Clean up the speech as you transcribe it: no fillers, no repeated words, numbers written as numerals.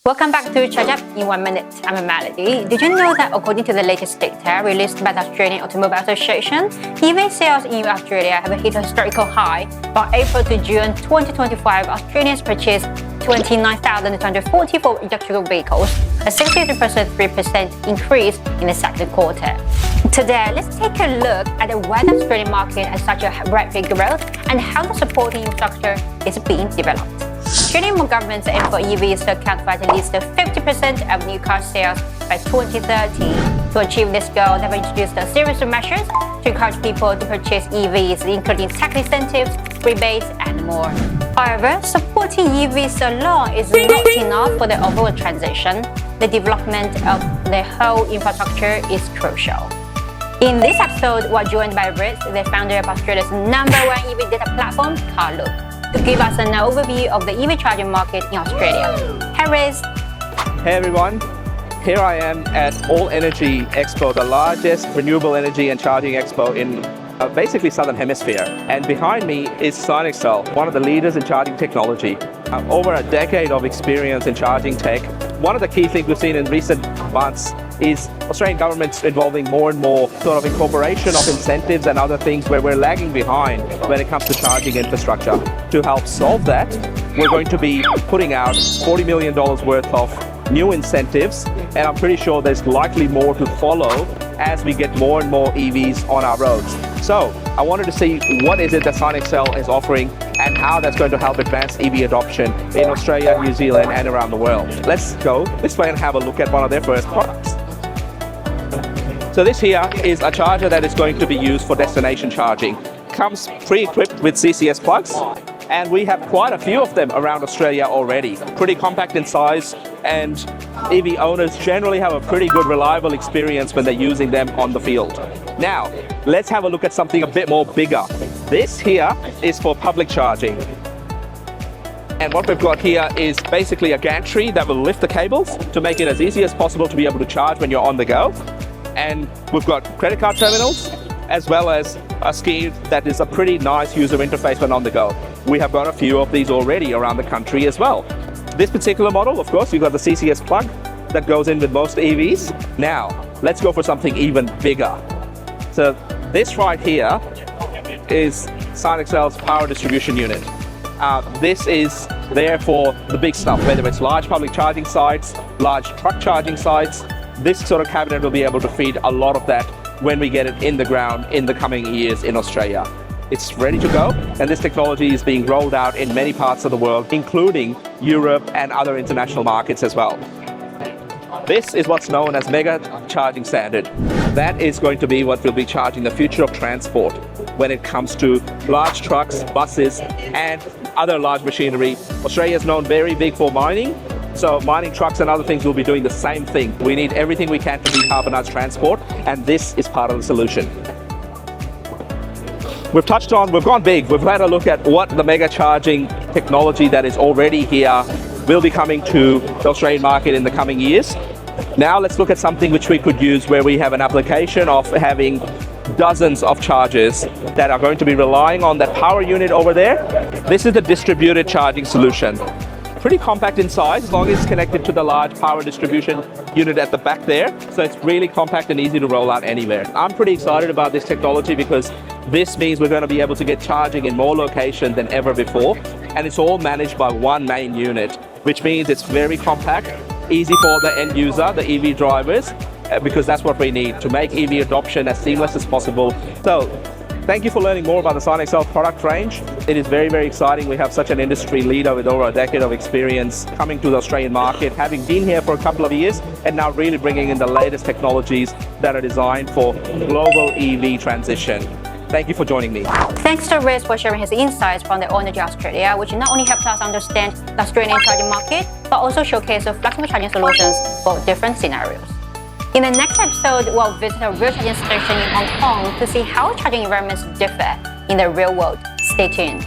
Welcome back to Charge Up in 1 minute. I'm Melody. Did you know that according to the latest data released by the Australian Automobile Association, EV sales in Australia have hit a historical high. From April to June 2025, Australians purchased 29,244 electrical vehicles, a 63% increase in the second quarter. Today, let's take a look at why the Australian market has such a rapid growth and how the supporting infrastructure is being developed. Australian government's aim for EVs to account for at least 50% of new car sales by 2030. To achieve this goal, they've introduced a series of measures to encourage people to purchase EVs, including tax incentives, rebates, and more. However, supporting EVs alone is not enough for the overall transition. The development of the whole infrastructure is crucial. In this episode, we're joined by Riz, the founder of Australia's #1 EV data platform, Carloop, to give us an overview of the EV charging market in Australia. Hey Riz. Hey everyone, here I am at All Energy Expo, the largest renewable energy and charging expo in basically Southern Hemisphere. And behind me is Sinexcel, one of the leaders in charging technology. Over a decade of experience in charging tech. One of the key things we've seen in recent months is Australian governments involving more and more sort of incorporation of incentives and other things where we're lagging behind when it comes to charging infrastructure. To help solve that, we're going to be putting out $40 million worth of new incentives, and I'm pretty sure there's likely more to follow as we get more and more EVs on our roads. So I wanted to see what is it that Sinexcel is offering and how that's going to help advance EV adoption in Australia, New Zealand, and around the world. Let's go this way and have a look at one of their first products. So this here is a charger that is going to be used for destination charging. Comes pre-equipped with CCS plugs, and we have quite a few of them around Australia already. Pretty compact in size, and EV owners generally have a pretty good reliable experience when they're using them on the field. Now, let's have a look at something a bit more bigger. This here is for public charging. And what we've got here is basically a gantry that will lift the cables to make it as easy as possible to be able to charge when you're on the go. And we've got credit card terminals, as well as a scheme that is a pretty nice user interface when on the go. We have got a few of these already around the country as well. This particular model, of course, you've got the CCS plug that goes in with most EVs. Now, let's go for something even bigger. So this right here is Sinexcel's power distribution unit. This is there for the big stuff, whether it's large public charging sites, large truck charging sites. This sort of cabinet will be able to feed a lot of that when we get it in the ground in the coming years in Australia. It's ready to go, and this technology is being rolled out in many parts of the world, including Europe and other international markets as well. This is what's known as mega charging standard. That is going to be what will be charging the future of transport when it comes to large trucks, buses, and other large machinery. Australia is known very big for mining, so mining trucks and other things will be doing the same thing. We need everything we can to decarbonize transport, and this is part of the solution. We've gone big. We've had a look at what the mega charging technology that is already here will be coming to the Australian market in the coming years. Now let's look at something which we could use where we have an application of having dozens of chargers that are going to be relying on that power unit over there. This is the distributed charging solution. Pretty compact in size, as long as it's connected to the large power distribution unit at the back there. So it's really compact and easy to roll out anywhere. I'm pretty excited about this technology because this means we're going to be able to get charging in more locations than ever before. And it's all managed by one main unit, which means it's very compact, easy for the end user, the EV drivers, because that's what we need to make EV adoption as seamless as possible. So thank you for learning more about the Sinexcel product range. It is very, very exciting. We have such an industry leader with over a decade of experience coming to the Australian market, having been here for a couple of years, and now really bringing in the latest technologies that are designed for global EV transition. Thank you for joining me. Thanks to Riz for sharing his insights from the All Energy Australia, which not only helps us understand the Australian charging market, but also showcases flexible charging solutions for different scenarios. In the next episode, we'll visit a real charging station in Hong Kong to see how charging environments differ in the real world. Stay tuned.